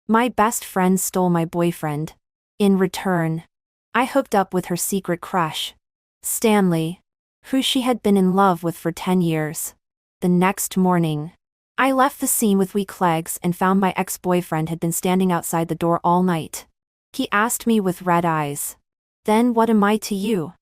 My best friend stole my boyfriend. In return, I hooked up with her secret crush, Stanley, who she had been in love with for 10 years. The next morning, I left the scene with weak legs and found my ex-boyfriend had been standing outside the door all night. He asked me with red eyes, "Then what am I to you?"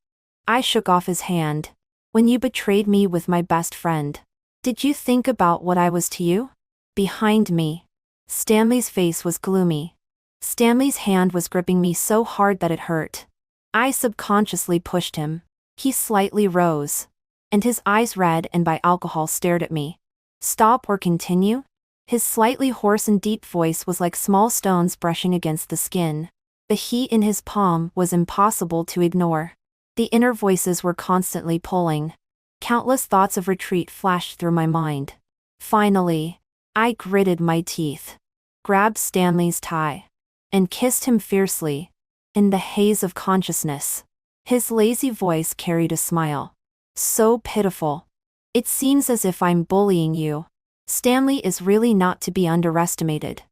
I shook off his hand. "When you betrayed me with my best friend, did you think about what I was to you?" Behind me, Stanley's face was gloomy. Stanley's hand was gripping me so hard that it hurt. I subconsciously pushed him. He slightly rose, and his eyes, red and by alcohol, stared at me. "Stop or continue?" His slightly hoarse and deep voice was like small stones brushing against the skin. The heat in his palm was impossible to ignore. The inner voices were constantly pulling. Countless thoughts of retreat flashed through my mind. Finally, I gritted my teeth, grabbed Stanley's tie, and kissed him fiercely. In the haze of consciousness, his lazy voice carried a smile. "So pitiful. It seems as if I'm bullying you. Stanley is really not to be underestimated."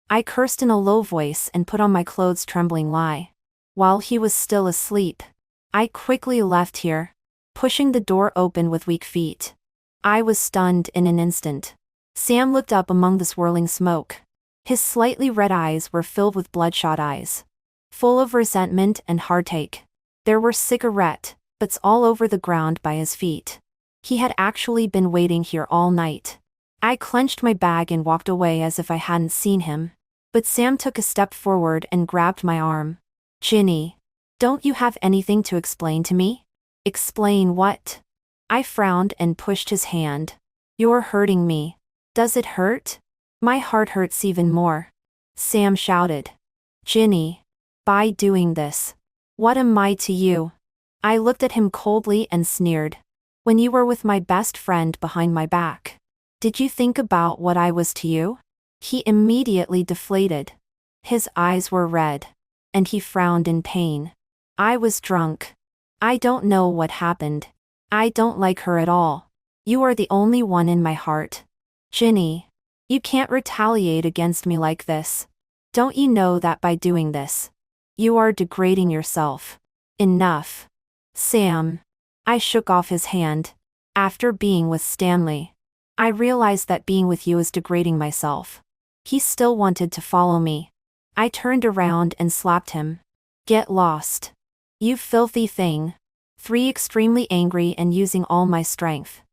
I cursed in a low voice and put on my clothes, trembling lie. While he was still asleep, I quickly left here, pushing the door open with weak feet. I was stunned in an instant. Sam looked up among the swirling smoke. His slightly red eyes were filled with bloodshot eyes, full of resentment and heartache. There were cigarette butts all over the ground by his feet. He had actually been waiting here all night. I clenched my bag and walked away as if I hadn't seen him. But Sam took a step forward and grabbed my arm. "Ginny, don't you have anything to explain to me?" "Explain what?" I frowned and pushed his hand. "You're hurting me." "Does it hurt?" "My heart hurts even more," Sam shouted. "Ginny, by doing this, what am I to you?" I looked at him coldly and sneered. "When you were with my best friend behind my back, did you think about what I was to you?" He immediately deflated. His eyes were red, and he frowned in pain. "I was drunk. I don't know what happened. I don't like her at all. You are the only one in my heart. Ginny, you can't retaliate against me like this. Don't you know that by doing this, you are degrading yourself?" "Enough, Sam." I shook off his hand. "After being with Stanley, I realized that being with you is degrading myself." He still wanted to follow me. I turned around and slapped him. "Get lost, you filthy thing." Extremely angry and using all my strength.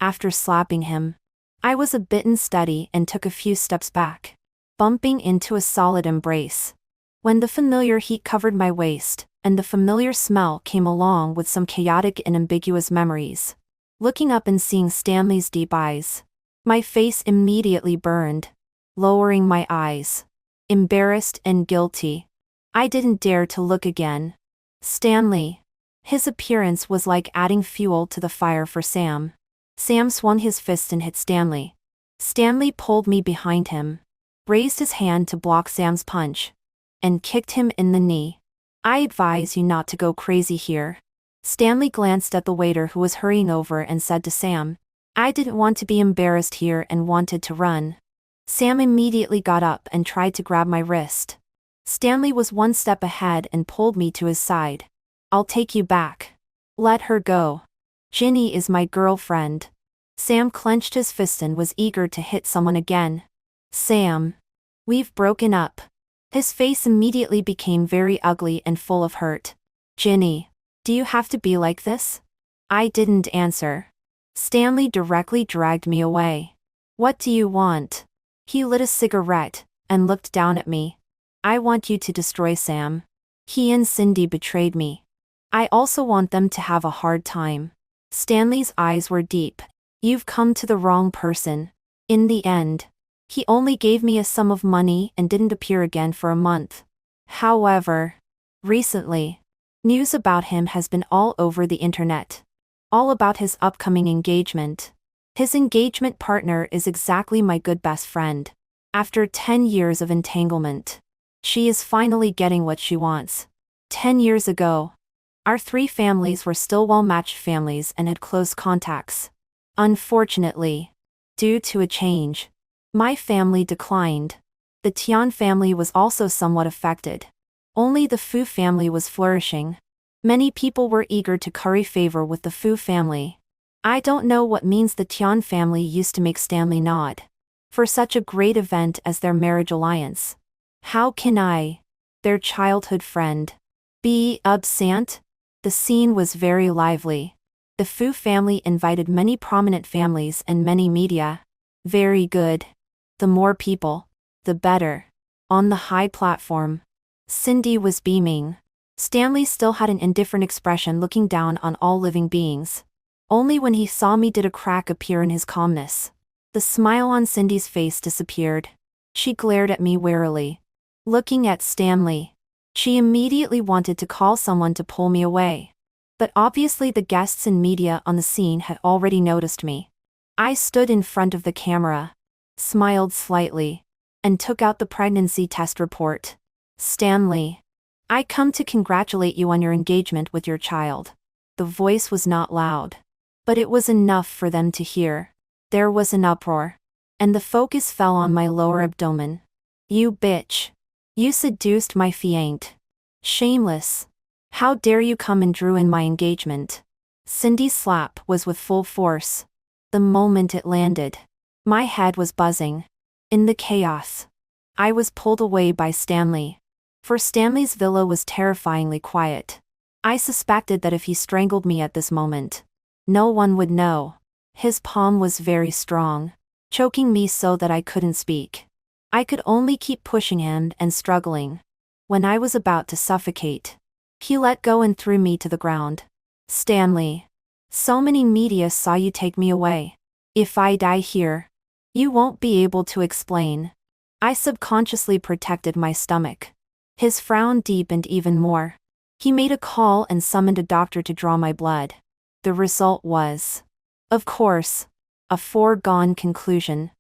After slapping him, I was a bit unsteady and took a few steps back, bumping into a solid embrace. When the familiar heat covered my waist, and the familiar smell came along with some chaotic and ambiguous memories, looking up and seeing Stanley's deep eyes, my face immediately burned. Lowering my eyes, embarrassed and guilty, I didn't dare to look again. Stanley. His appearance was like adding fuel to the fire for Sam. Sam swung his fist and hit Stanley. Stanley pulled me behind him, raised his hand to block Sam's punch, and kicked him in the knee. "I advise you not to go crazy here." Stanley glanced at the waiter who was hurrying over and said to Sam, "I didn't want to be embarrassed here and wanted to run." Sam immediately got up and tried to grab my wrist. Stanley was one step ahead and pulled me to his side. "I'll take you back." "Let her go. Ginny is my girlfriend." Sam clenched his fist and was eager to hit someone again. "Sam, we've broken up." His face immediately became very ugly and full of hurt. "Ginny, do you have to be like this?" I didn't answer. Stanley directly dragged me away. "What do you want?" He lit a cigarette and looked down at me. "I want you to destroy Sam. He and Cindy betrayed me. I also want them to have a hard time." Stanley's eyes were deep. "You've come to the wrong person. In the end, he only gave me a sum of money and didn't appear again for a month. However, recently, news about him has been all over the internet. All about his upcoming engagement. His engagement partner is exactly my good best friend. After 10 years of entanglement, she is finally getting what she wants. 10 years ago, our three families were still well-matched families and had close contacts. Unfortunately, due to a change, my family declined. The Tian family was also somewhat affected. Only the Fu family was flourishing. Many people were eager to curry favor with the Fu family. I don't know what means the Tian family used to make Stanley nod. For such a great event as their marriage alliance. How can I, their childhood friend, be absent? The scene was very lively. The Fu family invited many prominent families and many media. Very good. The more people, the better. On the high platform, Cindy was beaming. Stanley still had an indifferent expression, looking down on all living beings. Only when he saw me did a crack appear in his calmness. The smile on Cindy's face disappeared. She glared at me warily. Looking at Stanley, she immediately wanted to call someone to pull me away. But obviously the guests and media on the scene had already noticed me. I stood in front of the camera, smiled slightly, and took out the pregnancy test report. Stanley, I come to congratulate you on your engagement with your child. The voice was not loud, but it was enough for them to hear. There was an uproar, and the focus fell on my lower abdomen. You bitch. You seduced my fiancé. Shameless. How dare you come and ruin my engagement? Cindy's slap was with full force. The moment it landed, my head was buzzing. In the chaos, I was pulled away by Stanley. For Stanley's villa was terrifyingly quiet. I suspected that if he strangled me at this moment, no one would know. His palm was very strong, choking me so that I couldn't speak. I could only keep pushing him and struggling. When I was about to suffocate, he let go and threw me to the ground. Stanley, so many media saw you take me away. If I die here, you won't be able to explain. I subconsciously protected my stomach. His frown deepened even more. He made a call and summoned a doctor to draw my blood. The result was, of course, a foregone conclusion.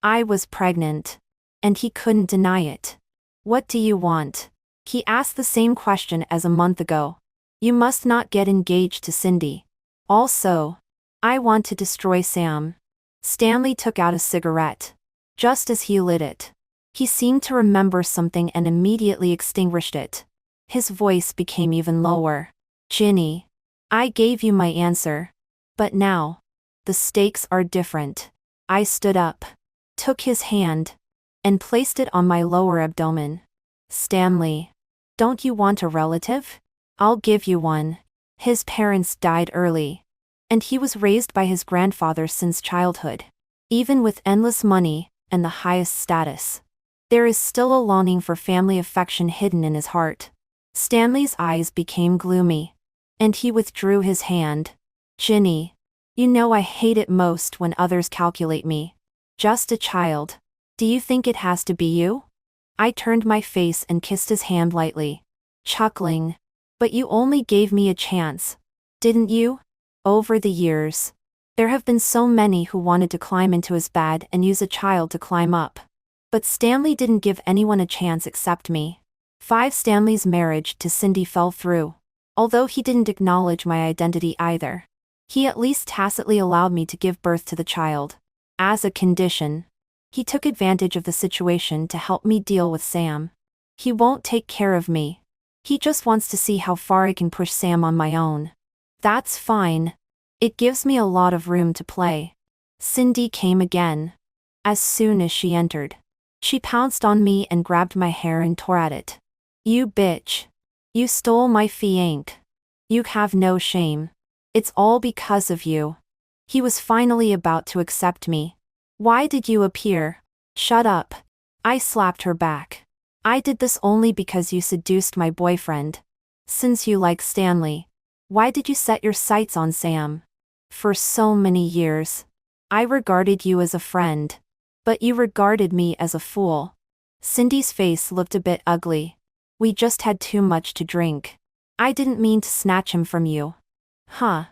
I was pregnant. And he couldn't deny it. What do you want? He asked the same question as a month ago. You must not get engaged to Cindy. Also, I want to destroy Sam. Stanley took out a cigarette. Just as he lit it, he seemed to remember something and immediately extinguished it. His voice became even lower. Ginny, I gave you my answer. But now, the stakes are different. I stood up, took his hand, and placed it on my lower abdomen. Stanley, don't you want a relative? I'll give you one. His parents died early, and he was raised by his grandfather since childhood. Even with endless money and the highest status, there is still a longing for family affection hidden in his heart. Stanley's eyes became gloomy, and he withdrew his hand. Ginny, you know I hate it most when others calculate me. Just a child. Do you think it has to be you? I turned my face and kissed his hand lightly, chuckling. But you only gave me a chance, didn't you? Over the years, there have been so many who wanted to climb into his bed and use a child to climb up. But Stanley didn't give anyone a chance except me. Stanley's marriage to Cindy fell through. Although he didn't acknowledge my identity either, he at least tacitly allowed me to give birth to the child. As a condition, he took advantage of the situation to help me deal with Sam. He won't take care of me. He just wants to see how far I can push Sam on my own. That's fine. It gives me a lot of room to play. Cindy came again. As soon as she entered, she pounced on me and grabbed my hair and tore at it. You bitch. You stole my fiancé. You have no shame. It's all because of you. He was finally about to accept me. Why did you appear? Shut up. I slapped her back. I did this only because you seduced my boyfriend. Since you like Stanley, why did you set your sights on Sam? For so many years, I regarded you as a friend. But you regarded me as a fool. Cindy's face looked a bit ugly. We just had too much to drink. I didn't mean to snatch him from you. Huh?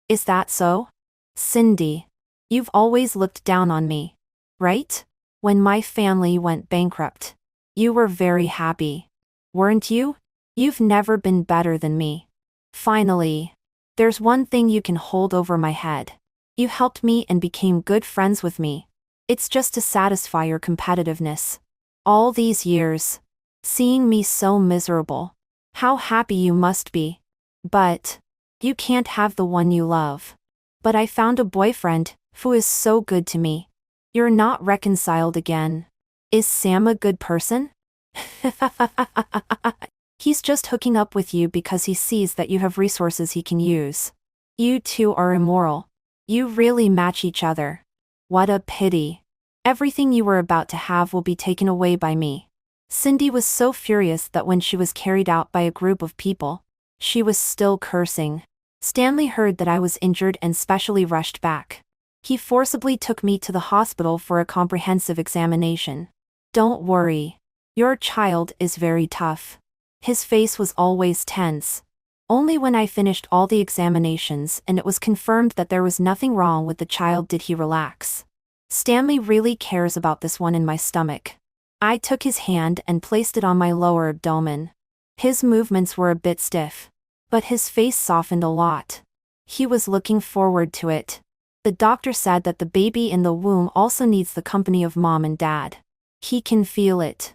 Is that so? Cindy, you've always looked down on me, right? When my family went bankrupt, you were very happy, weren't you? You've never been better than me. Finally, there's one thing you can hold over my head. You helped me and became good friends with me. It's just to satisfy your competitiveness. All these years. Seeing me so miserable. How happy you must be. But you can't have the one you love. But I found a boyfriend who is so good to me. You're not reconciled again. Is Sam a good person? He's just hooking up with you because he sees that you have resources he can use. You two are immoral. You really match each other. What a pity. Everything you were about to have will be taken away by me. Cindy was so furious that when she was carried out by a group of people, she was still cursing. Stanley heard that I was injured and specially rushed back. He forcibly took me to the hospital for a comprehensive examination. Don't worry. Your child is very tough. His face was always tense. Only when I finished all the examinations and it was confirmed that there was nothing wrong with the child did he relax. Stanley really cares about this one in my stomach. I took his hand and placed it on my lower abdomen. His movements were a bit stiff, but his face softened a lot. He was looking forward to it. The doctor said that the baby in the womb also needs the company of mom and dad. He can feel it.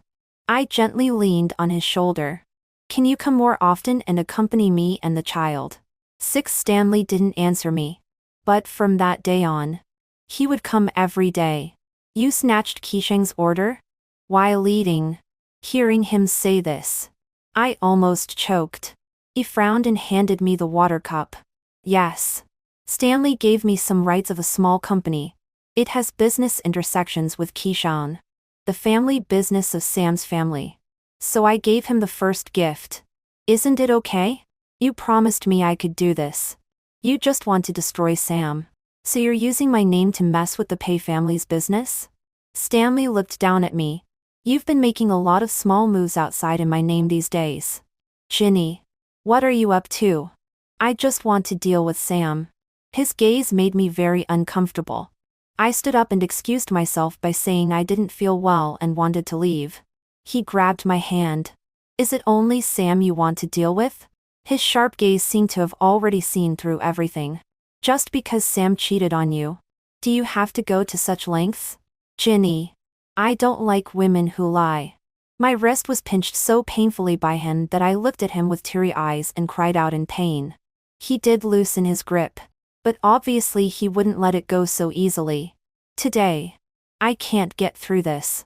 I gently leaned on his shoulder. Can you come more often and accompany me and the child? Stanley didn't answer me. But from that day on, he would come every day. You snatched Keisheng's order? While eating. Hearing him say this, I almost choked. He frowned and handed me the water cup. Yes. Stanley gave me some rights of a small company. It has business intersections with Keisheng, the family business of Sam's family. So I gave him the first gift. Isn't it okay? You promised me I could do this. You just want to destroy Sam. So you're using my name to mess with the Pei family's business? Stanley looked down at me. You've been making a lot of small moves outside in my name these days. Ginny. What are you up to? I just want to deal with Sam. His gaze made me very uncomfortable. I stood up and excused myself by saying I didn't feel well and wanted to leave. He grabbed my hand. Is it only Sam you want to deal with? His sharp gaze seemed to have already seen through everything. Just because Sam cheated on you, do you have to go to such lengths? Ginny. I don't like women who lie. My wrist was pinched so painfully by him that I looked at him with teary eyes and cried out in pain. He did loosen his grip, but obviously he wouldn't let it go so easily. Today, I can't get through this.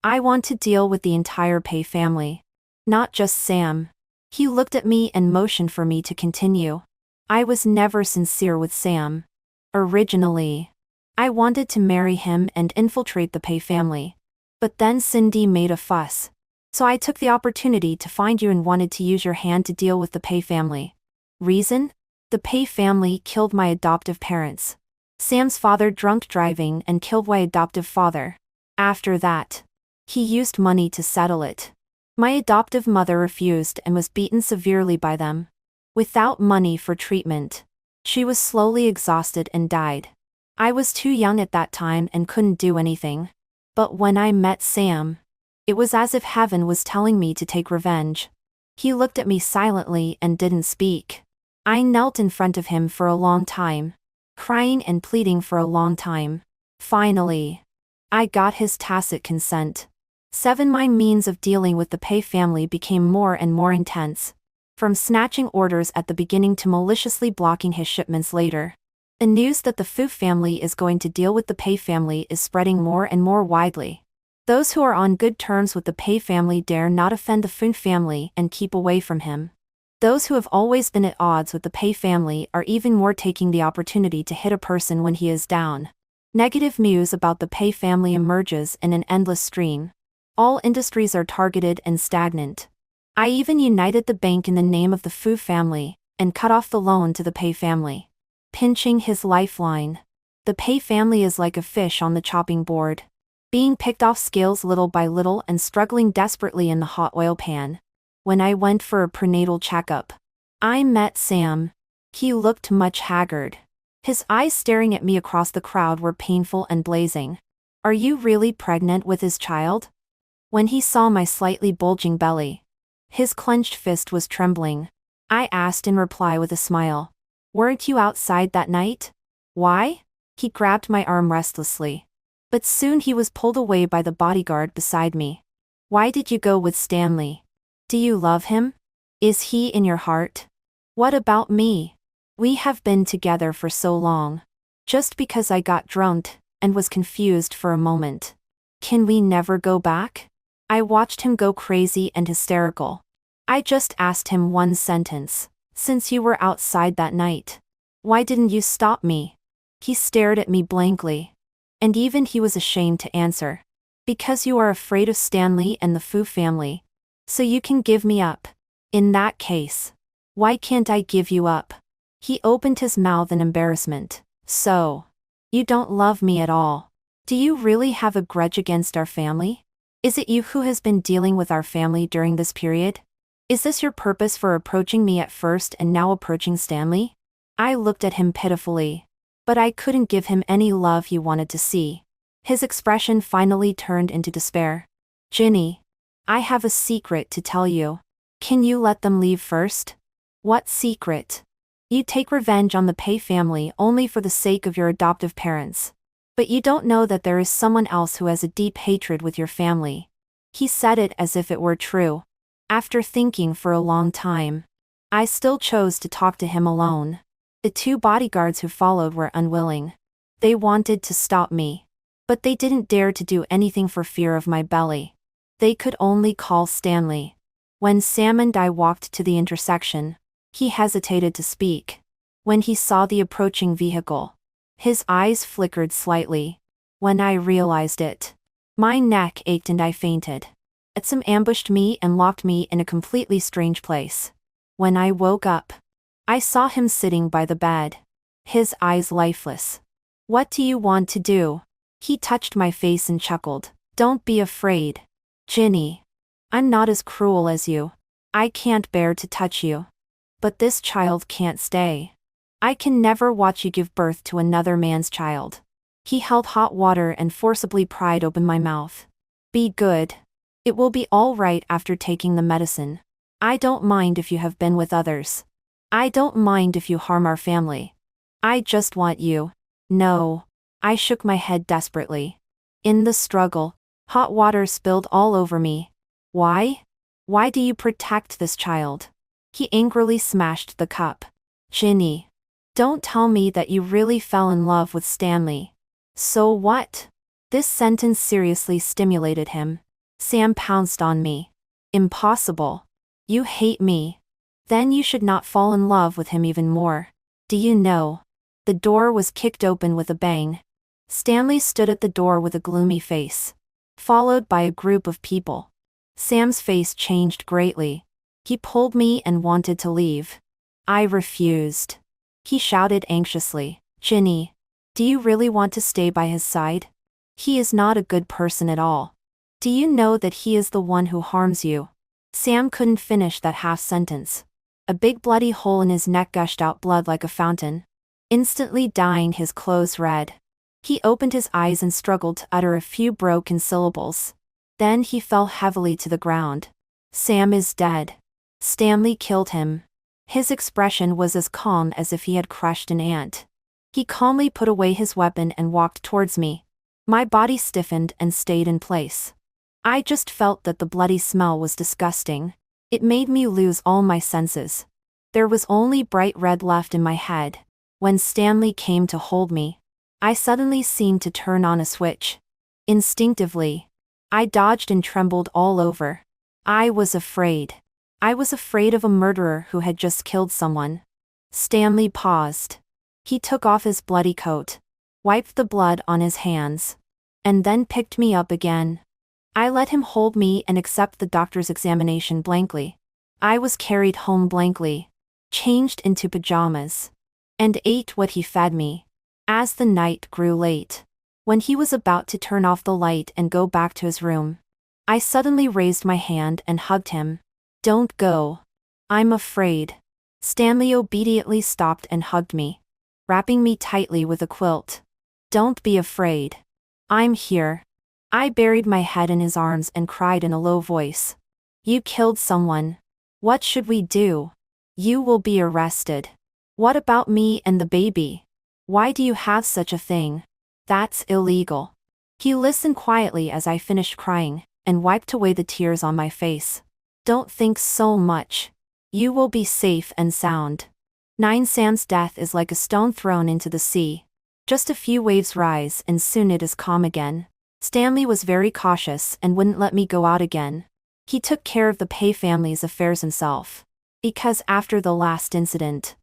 I want to deal with the entire Pei family. Not just Sam. He looked at me and motioned for me to continue. I was never sincere with Sam. Originally, I wanted to marry him and infiltrate the Pei family. But then Cindy made a fuss. So I took the opportunity to find you and wanted to use your hand to deal with the Pei family. Reason? The Pei family killed my adoptive parents. Sam's father drunk driving and killed my adoptive father. After that, he used money to settle it. My adoptive mother refused and was beaten severely by them. Without money for treatment, she was slowly exhausted and died. I was too young at that time and couldn't do anything. But when I met Sam, it was as if heaven was telling me to take revenge. He looked at me silently and didn't speak. I knelt in front of him for a long time, crying and pleading for a long time. Finally, I got his tacit consent. My means of dealing with the Pei family became more and more intense. From snatching orders at the beginning to maliciously blocking his shipments later. The news that the Fu family is going to deal with the Pei family is spreading more and more widely. Those who are on good terms with the Pei family dare not offend the Fu family and keep away from him. Those who have always been at odds with the Pei family are even more taking the opportunity to hit a person when he is down. Negative news about the Pei family emerges in an endless stream. All industries are targeted and stagnant. I even united the bank in the name of the Fu family, and cut off the loan to the Pei family. Pinching his lifeline. The Pei family is like a fish on the chopping board. Being picked off scales little by little and struggling desperately in the hot oil pan. When I went for a prenatal checkup, I met Sam. He looked much haggard. His eyes staring at me across the crowd were painful and blazing. Are you really pregnant with his child? When he saw my slightly bulging belly, his clenched fist was trembling. I asked in reply with a smile. Weren't you outside that night? Why? He grabbed my arm restlessly. But soon he was pulled away by the bodyguard beside me. Why did you go with Stanley? Do you love him? Is he in your heart? What about me? We have been together for so long. Just because I got drunk and was confused for a moment. Can we never go back? I watched him go crazy and hysterical. I just asked him one sentence. Since you were outside that night, why didn't you stop me? He stared at me blankly. And even he was ashamed to answer. Because you are afraid of Stanley and the Fu family. So you can give me up. In that case, why can't I give you up? He opened his mouth in embarrassment. So, you don't love me at all. Do you really have a grudge against our family? Is it you who has been dealing with our family during this period? Is this your purpose for approaching me at first and now approaching Stanley? I looked at him pitifully. But I couldn't give him any love he wanted to see. His expression finally turned into despair. Ginny, I have a secret to tell you. Can you let them leave first? What secret? You take revenge on the Pei family only for the sake of your adoptive parents. But you don't know that there is someone else who has a deep hatred with your family. He said it as if it were true. After thinking for a long time, I still chose to talk to him alone. The two bodyguards who followed were unwilling. They wanted to stop me. But they didn't dare to do anything for fear of my belly. They could only call Stanley. When Sam and I walked to the intersection, he hesitated to speak. When he saw the approaching vehicle, his eyes flickered slightly. When I realized it, my neck ached and I fainted. Sam ambushed me and locked me in a completely strange place. When I woke up, I saw him sitting by the bed. His eyes lifeless. What do you want to do? He touched my face and chuckled. Don't be afraid. Ginny. I'm not as cruel as you. I can't bear to touch you. But this child can't stay. I can never watch you give birth to another man's child. He held hot water and forcibly pried open my mouth. Be good. It will be all right after taking the medicine. I don't mind if you have been with others. I don't mind if you harm our family. I just want you. No. I shook my head desperately. In the struggle, hot water spilled all over me. Why? Why do you protect this child? He angrily smashed the cup. Ginny. Don't tell me that you really fell in love with Stanley. So what? This sentence seriously stimulated him. Sam pounced on me. Impossible. You hate me. Then you should not fall in love with him even more. Do you know? The door was kicked open with a bang. Stanley stood at the door with a gloomy face, followed by a group of people. Sam's face changed greatly. He pulled me and wanted to leave. I refused. He shouted anxiously, Ginny, do you really want to stay by his side? He is not a good person at all. Do you know that he is the one who harms you? Sam couldn't finish that half sentence. A big bloody hole in his neck gushed out blood like a fountain, instantly dyeing his clothes red. He opened his eyes and struggled to utter a few broken syllables. Then he fell heavily to the ground. Sam is dead. Stanley killed him. His expression was as calm as if he had crushed an ant. He calmly put away his weapon and walked towards me. My body stiffened and stayed in place. I just felt that the bloody smell was disgusting. It made me lose all my senses. There was only bright red left in my head. When Stanley came to hold me, I suddenly seemed to turn on a switch. Instinctively, I dodged and trembled all over. I was afraid. I was afraid of a murderer who had just killed someone. Stanley paused. He took off his bloody coat, wiped the blood on his hands, and then picked me up again. I let him hold me and accept the doctor's examination blankly. I was carried home blankly, changed into pajamas, and ate what he fed me. As the night grew late, when he was about to turn off the light and go back to his room, I suddenly raised my hand and hugged him. Don't go. I'm afraid. Stanley obediently stopped and hugged me, wrapping me tightly with a quilt. Don't be afraid. I'm here. I buried my head in his arms and cried in a low voice. You killed someone. What should we do? You will be arrested. What about me and the baby? Why do you have such a thing? That's illegal. He listened quietly as I finished crying. and wiped away the tears on my face. Don't think so much. You will be safe and sound. Nine Sands' death is like a stone thrown into the sea. Just a few waves rise and soon it is calm again. Stanley was very cautious and wouldn't let me go out again. He took care of the Pei family's affairs himself. Because after the last incident,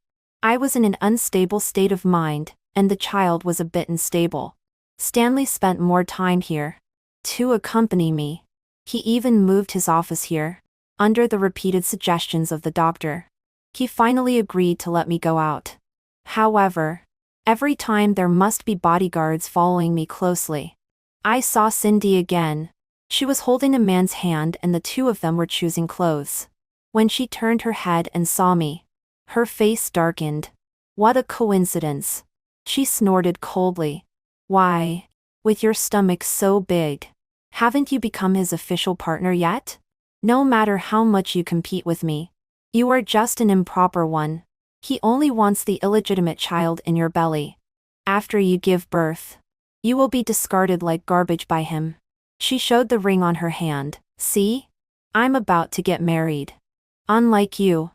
I was in an unstable state of mind, and the child was a bit unstable. Stanley spent more time here to accompany me. He even moved his office here, under the repeated suggestions of the doctor. He finally agreed to let me go out. However, every time there must be bodyguards following me closely. I saw Cindy again. She was holding a man's hand and the two of them were choosing clothes. When she turned her head and saw me, her face darkened. What a coincidence. She snorted coldly. Why, with your stomach so big, haven't you become his official partner yet? No matter how much you compete with me, you are just an improper one. He only wants the illegitimate child in your belly. After you give birth, you will be discarded like garbage by him. She showed the ring on her hand. See? I'm about to get married. Unlike you,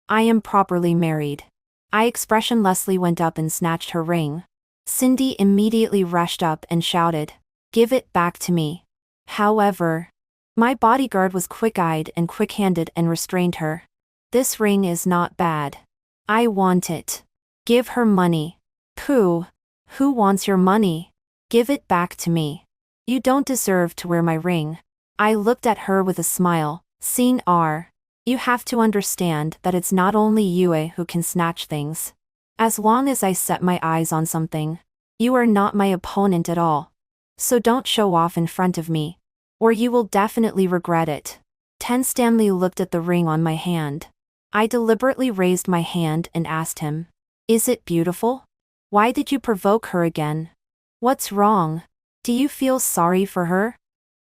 I am properly married. I expressionlessly went up and snatched her ring. Cindy immediately rushed up and shouted, "Give it back to me." However, my bodyguard was quick-eyed and quick-handed and restrained her. This ring is not bad. I want it. Give her money. Pooh. Who wants your money? Give it back to me. You don't deserve to wear my ring. I looked at her with a smile. Scene R. You have to understand that it's not only Yue who can snatch things. As long as I set my eyes on something, you are not my opponent at all. So don't show off in front of me, or you will definitely regret it. Stanley looked at the ring on my hand. I deliberately raised my hand and asked him, "Is it beautiful? Why did you provoke her again? What's wrong? Do you feel sorry for her?"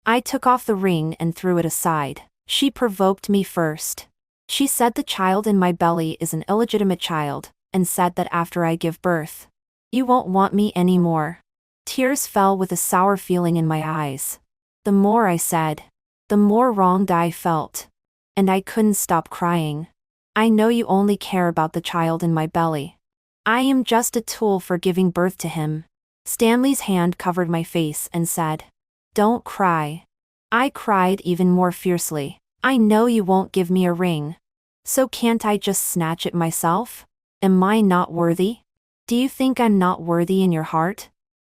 I took off the ring and threw it aside. She provoked me first. She said the child in my belly is an illegitimate child, and said that after I give birth, you won't want me anymore. Tears fell with a sour feeling in my eyes. The more I said, the more wronged I felt. And I couldn't stop crying. I know you only care about the child in my belly. I am just a tool for giving birth to him. Stanley's hand covered my face and said, "Don't cry." I cried even more fiercely. I know you won't give me a ring. So can't I just snatch it myself? Am I not worthy? Do you think I'm not worthy in your heart?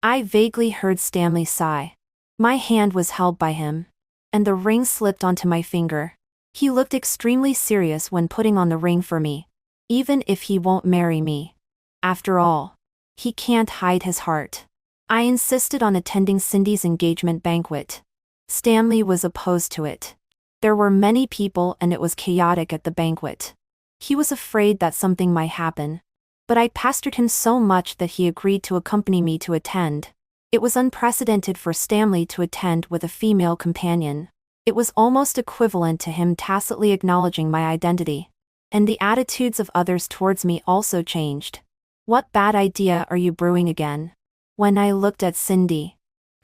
I vaguely heard Stanley sigh. My hand was held by him, and the ring slipped onto my finger. He looked extremely serious when putting on the ring for me, even if he won't marry me. After all, he can't hide his heart. I insisted on attending Cindy's engagement banquet. Stanley was opposed to it. There were many people and it was chaotic at the banquet. He was afraid that something might happen. But I pestered him so much that he agreed to accompany me to attend. It was unprecedented for Stanley to attend with a female companion. It was almost equivalent to him tacitly acknowledging my identity. And the attitudes of others towards me also changed. What bad idea are you brewing again? When I looked at Cindy,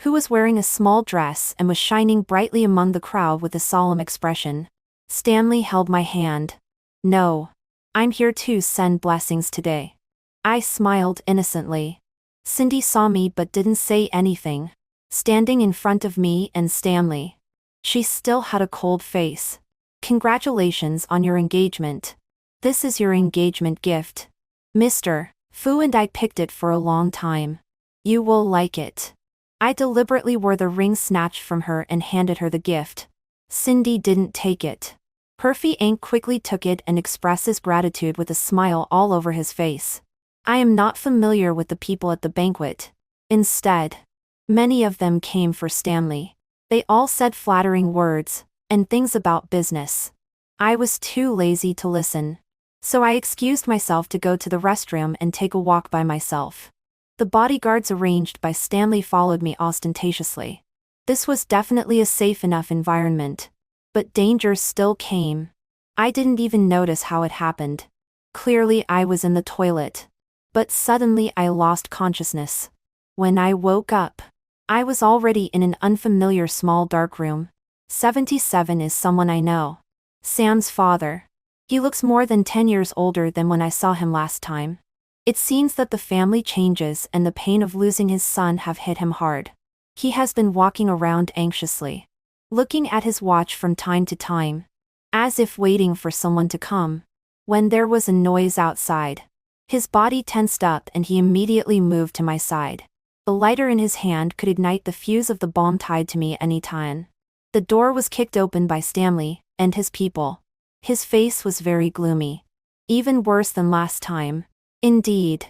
who was wearing a small dress and was shining brightly among the crowd with a solemn expression, Stanley held my hand. "No. I'm here to send blessings today." I smiled innocently. Cindy saw me but didn't say anything, standing in front of me and Stanley. She still had a cold face. "Congratulations on your engagement. This is your engagement gift. Mr. Fu and I picked it for a long time. You will like it." I deliberately wore the ring snatched from her and handed her the gift. Cindy didn't take it. Perfy Ang quickly took it and expressed his gratitude with a smile all over his face. I am not familiar with the people at the banquet. Instead, many of them came for Stanley. They all said flattering words, and things about business. I was too lazy to listen. So I excused myself to go to the restroom and take a walk by myself. The bodyguards arranged by Stanley followed me ostentatiously. This was definitely a safe enough environment. But dangers still came. I didn't even notice how it happened. Clearly I was in the toilet. But suddenly I lost consciousness. When I woke up, I was already in an unfamiliar small dark room. 77 is someone I know. Sam's father. He looks more than 10 years older than when I saw him last time. It seems that the family changes and the pain of losing his son have hit him hard. He has been walking around anxiously, looking at his watch from time to time, as if waiting for someone to come. When there was a noise outside, his body tensed up and he immediately moved to my side. The lighter in his hand could ignite the fuse of the bomb tied to me any time. The door was kicked open by Stanley and his people. His face was very gloomy. Even worse than last time. Indeed.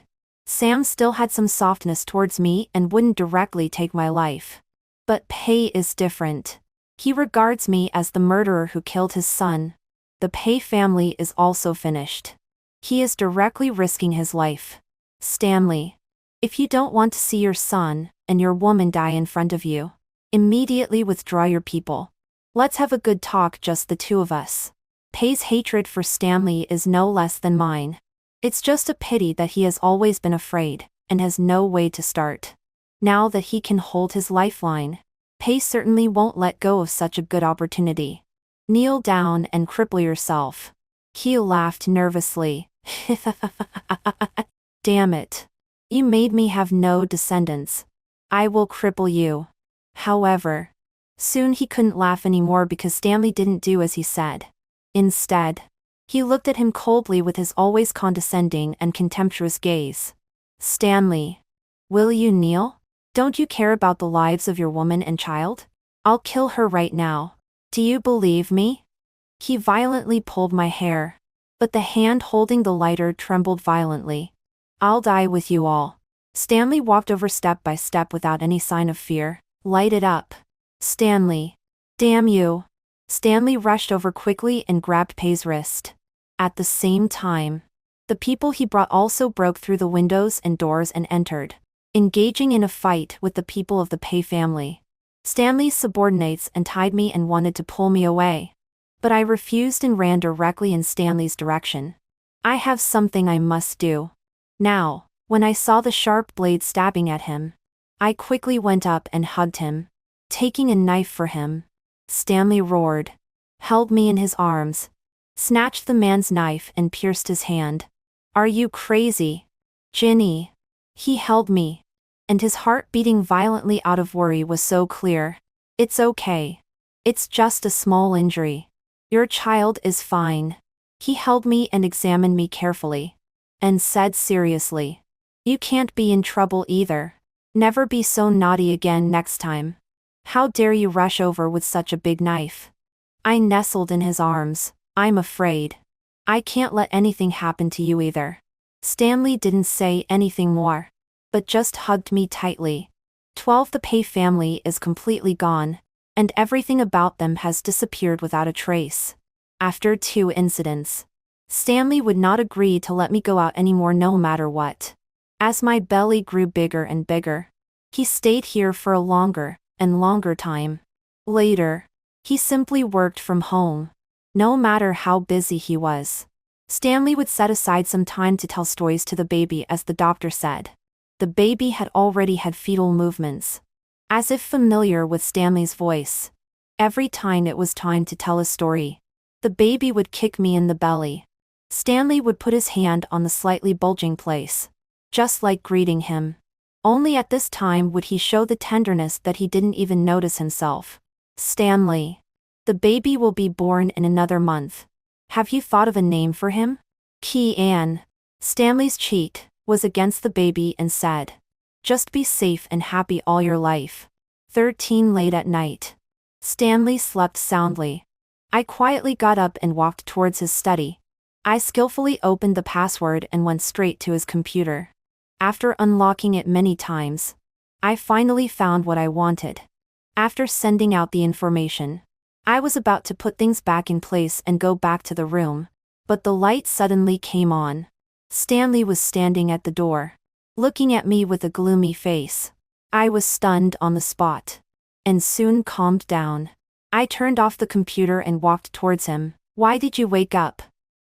Sam still had some softness towards me and wouldn't directly take my life. But Pei is different. He regards me as the murderer who killed his son. The Pei family is also finished. He is directly risking his life. Stanley. If you don't want to see your son and your woman die in front of you, immediately withdraw your people. Let's have a good talk, just the two of us. Pei's hatred for Stanley is no less than mine. It's just a pity that he has always been afraid and has no way to start. Now that he can hold his lifeline, Pei certainly won't let go of such a good opportunity. Kneel down and cripple yourself. He laughed nervously. Damn it. You made me have no descendants. I will cripple you. However, soon he couldn't laugh anymore because Stanley didn't do as he said. Instead, he looked at him coldly with his always condescending and contemptuous gaze. Stanley. Will you kneel? Don't you care about the lives of your woman and child? I'll kill her right now. Do you believe me? He violently pulled my hair, but the hand holding the lighter trembled violently. I'll die with you all. Stanley walked over step by step without any sign of fear. Light it up. Stanley. Damn you. Stanley rushed over quickly and grabbed Pei's wrist. At the same time, the people he brought also broke through the windows and doors and entered, engaging in a fight with the people of the Pei family. Stanley's subordinates untied me and wanted to pull me away. But I refused and ran directly in Stanley's direction. I have something I must do. Now, when I saw the sharp blade stabbing at him, I quickly went up and hugged him, taking a knife for him. Stanley roared, held me in his arms, snatched the man's knife and pierced his hand. Are you crazy? Ginny. He held me, and his heart beating violently out of worry was so clear. It's okay. It's just a small injury. Your child is fine. He held me and examined me carefully, and said seriously, you can't be in trouble either. Never be so naughty again next time. How dare you rush over with such a big knife? I nestled in his arms. I'm afraid. I can't let anything happen to you either. Stanley didn't say anything more, but just hugged me tightly. 12 The Pei family is completely gone, and everything about them has disappeared without a trace. After 2 incidents, Stanley would not agree to let me go out anymore no matter what. As my belly grew bigger and bigger, he stayed here for a longer and longer time. Later, he simply worked from home. No matter how busy he was, Stanley would set aside some time to tell stories to the baby, as the doctor said. The baby had already had fetal movements, as if familiar with Stanley's voice. Every time it was time to tell a story, the baby would kick me in the belly. Stanley would put his hand on the slightly bulging place, just like greeting him. Only at this time would he show the tenderness that he didn't even notice himself. Stanley. The baby will be born in another month. Have you thought of a name for him? Ki-an. Stanley's cheek was against the baby and said, just be safe and happy all your life. 13 Late at night. Stanley slept soundly. I quietly got up and walked towards his study. I skillfully opened the password and went straight to his computer. After unlocking it many times, I finally found what I wanted. After sending out the information, I was about to put things back in place and go back to the room, but the light suddenly came on. Stanley was standing at the door, looking at me with a gloomy face. I was stunned on the spot, and soon calmed down. I turned off the computer and walked towards him. Why did you wake up?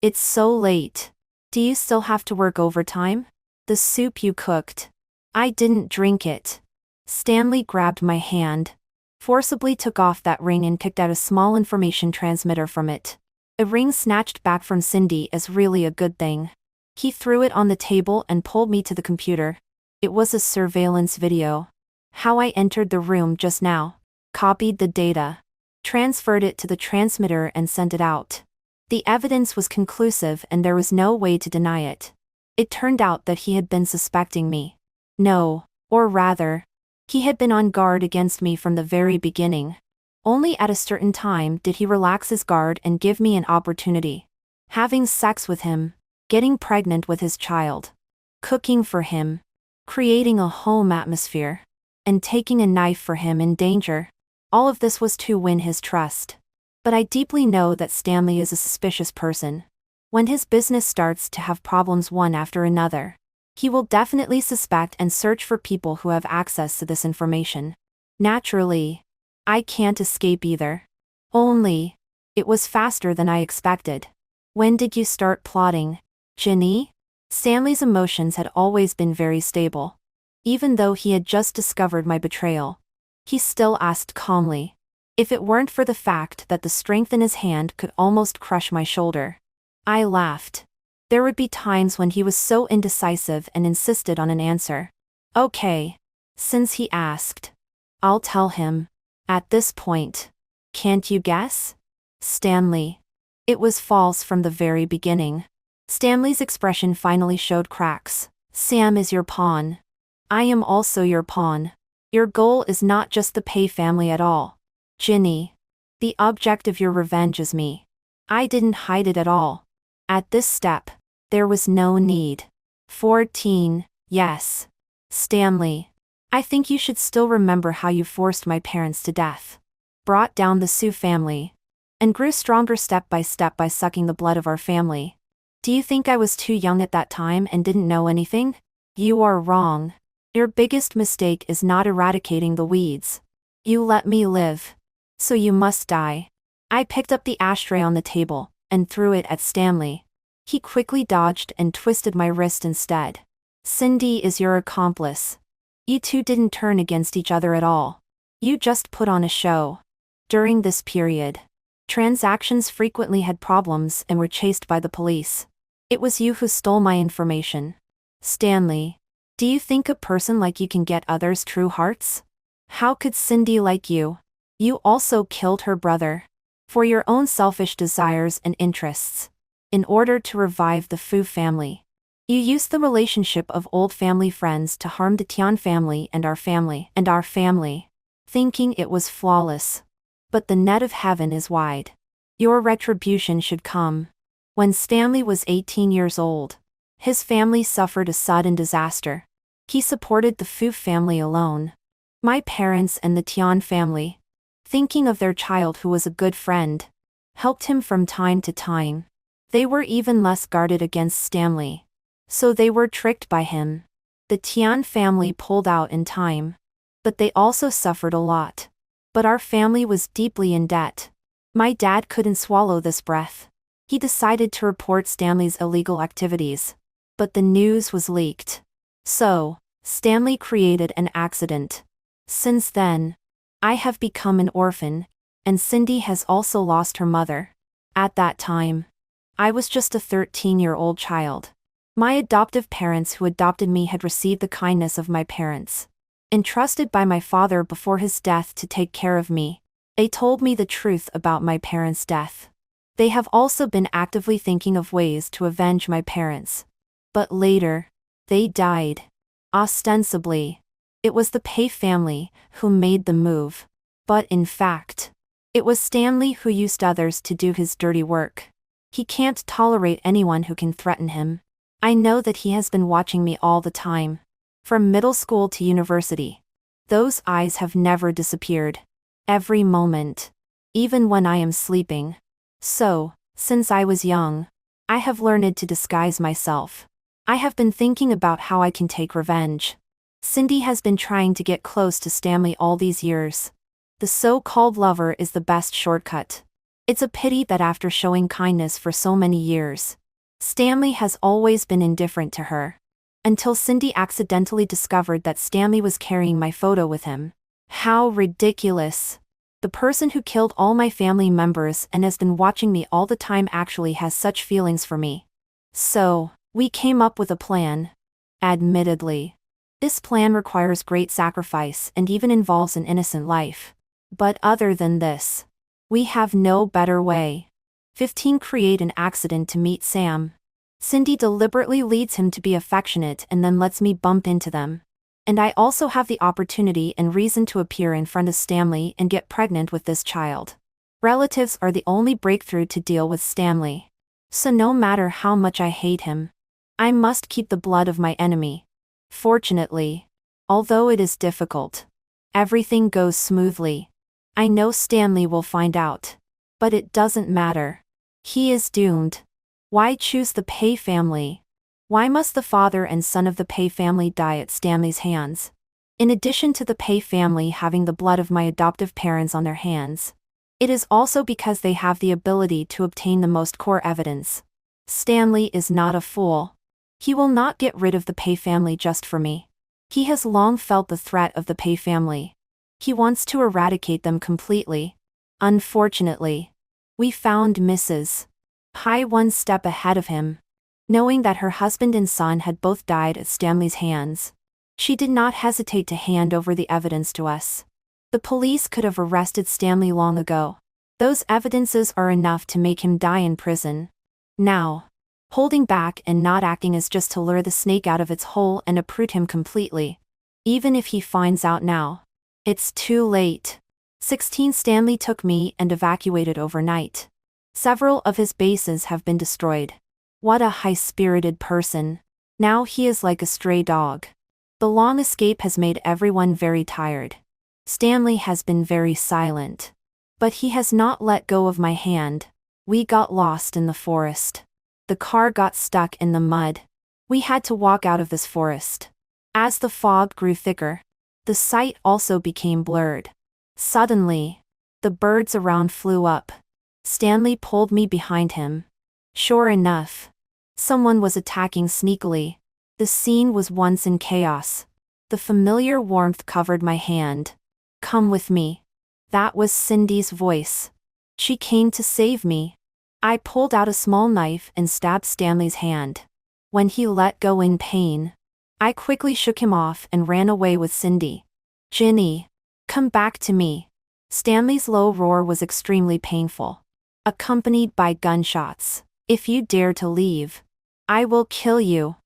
It's so late. Do you still have to work overtime? The soup you cooked. I didn't drink it. Stanley grabbed my hand. forcibly took off that ring and kicked out a small information transmitter from it. A ring snatched back from Cindy is really a good thing. He threw it on the table and pulled me to the computer. It was a surveillance video. How I entered the room just now. Copied the data. Transferred it to the transmitter and sent it out. The evidence was conclusive and there was no way to deny it. It turned out that he had been suspecting me. No, or rather, he had been on guard against me from the very beginning. Only at a certain time did he relax his guard and give me an opportunity. Having sex with him, getting pregnant with his child, cooking for him, creating a home atmosphere, and taking a knife for him in danger. All of this was to win his trust. But I deeply know that Stanley is a suspicious person. When his business starts to have problems one after another, he will definitely suspect and search for people who have access to this information. Naturally, I can't escape either. Only, it was faster than I expected. When did you start plotting, Ginny? Stanley's emotions had always been very stable. Even though he had just discovered my betrayal, he still asked calmly. If it weren't for the fact that the strength in his hand could almost crush my shoulder. I laughed. There would be times when he was so indecisive and insisted on an answer. Okay. Since he asked, I'll tell him. At this point. Can't you guess? Stanley. It was false from the very beginning. Stanley's expression finally showed cracks. Sam is your pawn. I am also your pawn. Your goal is not just the Pei family at all. Ginny. The object of your revenge is me. I didn't hide it at all. At this step, there was no need. 14, yes. Stanley. I think you should still remember how you forced my parents to death. Brought down the Sioux family. And grew stronger step by sucking the blood of our family. Do you think I was too young at that time and didn't know anything? You are wrong. Your biggest mistake is not eradicating the weeds. You let me live. So you must die. I picked up the ashtray on the table and threw it at Stanley. He quickly dodged and twisted my wrist instead. Cindy is your accomplice. You two didn't turn against each other at all. You just put on a show. During this period, transactions frequently had problems and were chased by the police. It was you who stole my information. Stanley. Do you think a person like you can get others' true hearts? How could Cindy like you? You also killed her brother. For your own selfish desires and interests. In order to revive the Fu family. You used the relationship of old family friends to harm the Tian family and our family. Thinking it was flawless. But the net of heaven is wide. Your retribution should come. When Stanley was 18 years old, his family suffered a sudden disaster. He supported the Fu family alone. My parents and the Tian family, thinking of their child who was a good friend, helped him from time to time. They were even less guarded against Stanley. So they were tricked by him. The Tian family pulled out in time. But they also suffered a lot. But our family was deeply in debt. My dad couldn't swallow this breath. He decided to report Stanley's illegal activities. But the news was leaked. So, Stanley created an accident. Since then, I have become an orphan, and Cindy has also lost her mother. At that time, I was just a 13-year-old child. My adoptive parents who adopted me had received the kindness of my parents. Entrusted by my father before his death to take care of me, they told me the truth about my parents' death. They have also been actively thinking of ways to avenge my parents. But later, they died. Ostensibly, it was the Pei family who made the move. But in fact, it was Stanley who used others to do his dirty work. He can't tolerate anyone who can threaten him. I know that he has been watching me all the time. From middle school to university. Those eyes have never disappeared. Every moment. Even when I am sleeping. So, since I was young, I have learned to disguise myself. I have been thinking about how I can take revenge. Cindy has been trying to get close to Stanley all these years. The so-called lover is the best shortcut. It's a pity that after showing kindness for so many years, Stanley has always been indifferent to her. Until Cindy accidentally discovered that Stanley was carrying my photo with him. How ridiculous. The person who killed all my family members and has been watching me all the time actually has such feelings for me. So, we came up with a plan. Admittedly, this plan requires great sacrifice and even involves an innocent life. But other than this, we have no better way. 15. Create an accident to meet Sam. Cindy deliberately leads him to be affectionate and then lets me bump into them. And I also have the opportunity and reason to appear in front of Stanley and get pregnant with this child. Relatives are the only breakthrough to deal with Stanley. So no matter how much I hate him, I must keep the blood of my enemy. Fortunately, although it is difficult, everything goes smoothly. I know Stanley will find out. But it doesn't matter. He is doomed. Why choose the Pei family? Why must the father and son of the Pei family die at Stanley's hands? In addition to the Pei family having the blood of my adoptive parents on their hands, it is also because they have the ability to obtain the most core evidence. Stanley is not a fool. He will not get rid of the Pei family just for me. He has long felt the threat of the Pei family. He wants to eradicate them completely. Unfortunately, we found Mrs. Pai one step ahead of him. Knowing that her husband and son had both died at Stanley's hands, she did not hesitate to hand over the evidence to us. The police could have arrested Stanley long ago. Those evidences are enough to make him die in prison. Now, holding back and not acting is just to lure the snake out of its hole and uproot him completely. Even if he finds out now, it's too late. 16. Stanley took me and evacuated overnight. Several of his bases have been destroyed. What a high-spirited person. Now he is like a stray dog. The long escape has made everyone very tired. Stanley has been very silent. But he has not let go of my hand. We got lost in the forest. The car got stuck in the mud. We had to walk out of this forest. As the fog grew thicker, the sight also became blurred. Suddenly, the birds around flew up. Stanley pulled me behind him. Sure enough, someone was attacking sneakily. The scene was once in chaos. The familiar warmth covered my hand. Come with me. That was Cindy's voice. She came to save me. I pulled out a small knife and stabbed Stanley's hand. When he let go in pain, I quickly shook him off and ran away with Cindy. Ginny, come back to me. Stanley's low roar was extremely painful, accompanied by gunshots. If you dare to leave, I will kill you.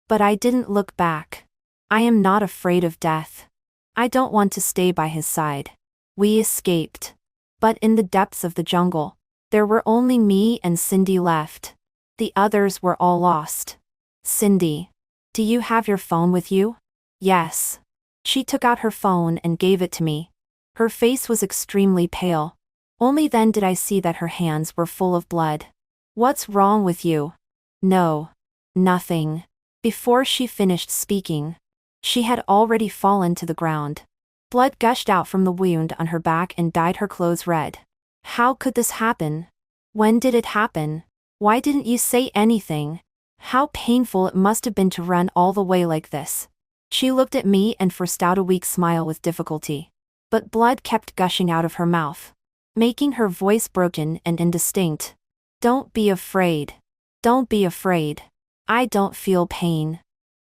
But I didn't look back. I am not afraid of death. I don't want to stay by his side. We escaped. But in the depths of the jungle, there were only me and Cindy left. The others were all lost. Cindy, do you have your phone with you? Yes. She took out her phone and gave it to me. Her face was extremely pale. Only then did I see that her hands were full of blood. What's wrong with you? No. Nothing. Before she finished speaking, she had already fallen to the ground. Blood gushed out from the wound on her back and dyed her clothes red. How could this happen? When did it happen? Why didn't you say anything? How painful it must have been to run all the way like this. She looked at me and forced out a weak smile with difficulty. But blood kept gushing out of her mouth, making her voice broken and indistinct. Don't be afraid. Don't be afraid. I don't feel pain.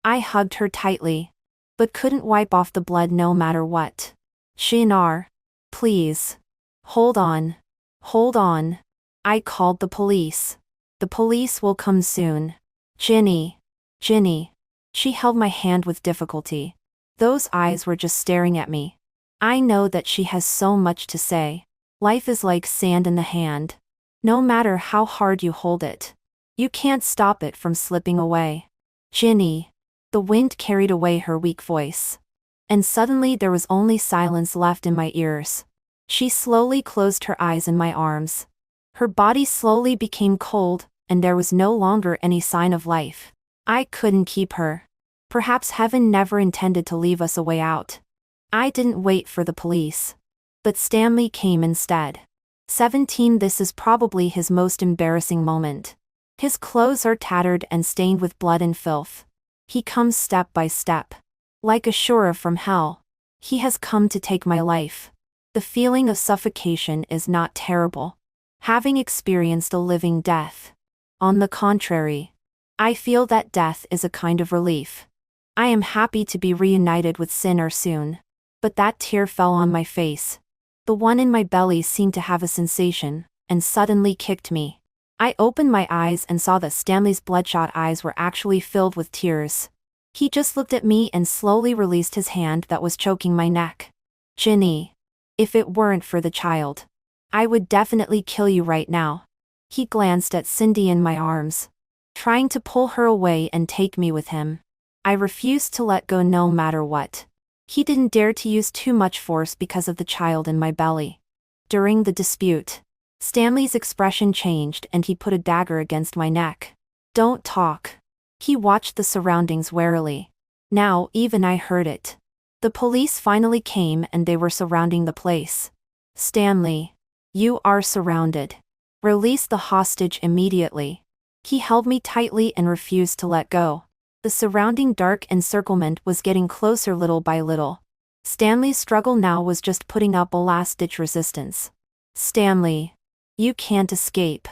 I hugged her tightly, but couldn't wipe off the blood no matter what. Shinar, please. Hold on. Hold on. I called the police. The police will come soon. Ginny. Ginny. She held my hand with difficulty. Those eyes were just staring at me. I know that she has so much to say. Life is like sand in the hand. No matter how hard you hold it, you can't stop it from slipping away. Ginny. The wind carried away her weak voice. And suddenly there was only silence left in my ears. She slowly closed her eyes in my arms. Her body slowly became cold, and there was no longer any sign of life. I couldn't keep her. Perhaps heaven never intended to leave us a way out. I didn't wait for the police. But Stanley came instead. 17. This is probably his most embarrassing moment. His clothes are tattered and stained with blood and filth. He comes step by step, like a Shura from hell. He has come to take my life. The feeling of suffocation is not terrible. Having experienced a living death. On the contrary, I feel that death is a kind of relief. I am happy to be reunited with Sinner soon. But that tear fell on my face. The one in my belly seemed to have a sensation, and suddenly kicked me. I opened my eyes and saw that Stanley's bloodshot eyes were actually filled with tears. He just looked at me and slowly released his hand that was choking my neck. Ginny. If it weren't for the child, I would definitely kill you right now. He glanced at Cindy in my arms, trying to pull her away and take me with him. I refused to let go no matter what. He didn't dare to use too much force because of the child in my belly. During the dispute, Stanley's expression changed and he put a dagger against my neck. Don't talk. He watched the surroundings warily. Now, even I heard it. The police finally came and they were surrounding the place. Stanley. You are surrounded. Release the hostage immediately. He held me tightly and refused to let go. The surrounding dark encirclement was getting closer little by little. Stanley's struggle now was just putting up a last-ditch resistance. Stanley. You can't escape.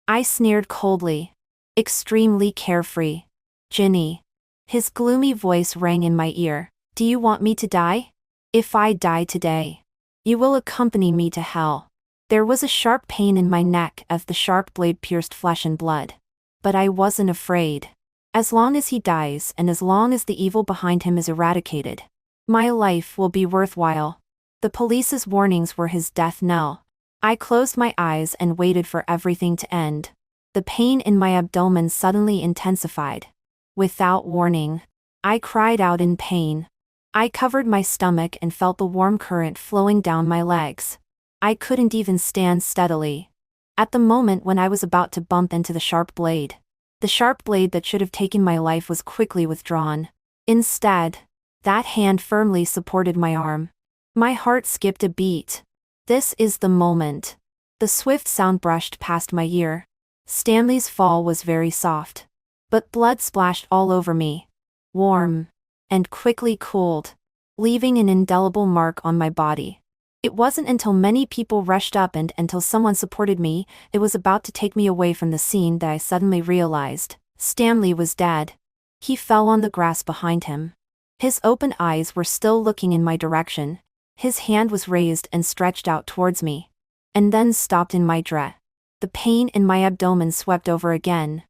I sneered coldly. Extremely carefree. Ginny. His gloomy voice rang in my ear. Do you want me to die? If I die today, you will accompany me to hell. There was a sharp pain in my neck as the sharp blade pierced flesh and blood. But I wasn't afraid. As long as he dies and as long as the evil behind him is eradicated, my life will be worthwhile. The police's warnings were his death knell. I closed my eyes and waited for everything to end. The pain in my abdomen suddenly intensified. Without warning, I cried out in pain. I covered my stomach and felt the warm current flowing down my legs. I couldn't even stand steadily. At the moment when I was about to bump into the sharp blade that should have taken my life was quickly withdrawn. Instead, that hand firmly supported my arm. My heart skipped a beat. This is the moment. The swift sound brushed past my ear. Stanley's fall was very soft. But blood splashed all over me. Warm. And quickly cooled, leaving an indelible mark on my body. It wasn't until many people rushed up and until someone supported me, it was about to take me away from the scene that I suddenly realized, Stanley was dead. He fell on the grass behind him. His open eyes were still looking in my direction. His hand was raised and stretched out towards me. And then stopped in my dread. The pain in my abdomen swept over again.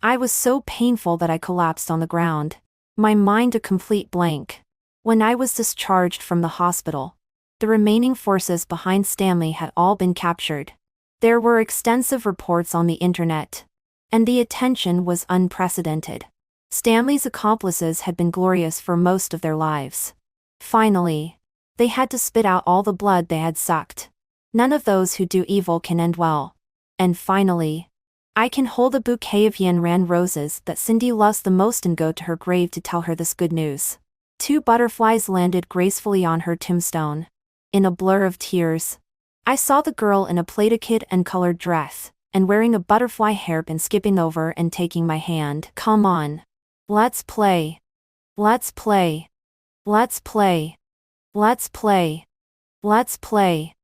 I was so painful that I collapsed on the ground. My mind a complete blank. When I was discharged from the hospital, the remaining forces behind Stanley had all been captured. There were extensive reports on the internet. And the attention was unprecedented. Stanley's accomplices had been glorious for most of their lives. Finally, they had to spit out all the blood they had sucked. None of those who do evil can end well. And finally, I can hold a bouquet of Yanran roses that Cindy loves the most and go to her grave to tell her this good news. 2 butterflies landed gracefully on her tombstone. In a blur of tears, I saw the girl in a plaited kid and colored dress, and wearing a butterfly hairpin skipping over and taking my hand. Come on. Let's play. Let's play. Let's play. Let's play. Let's play.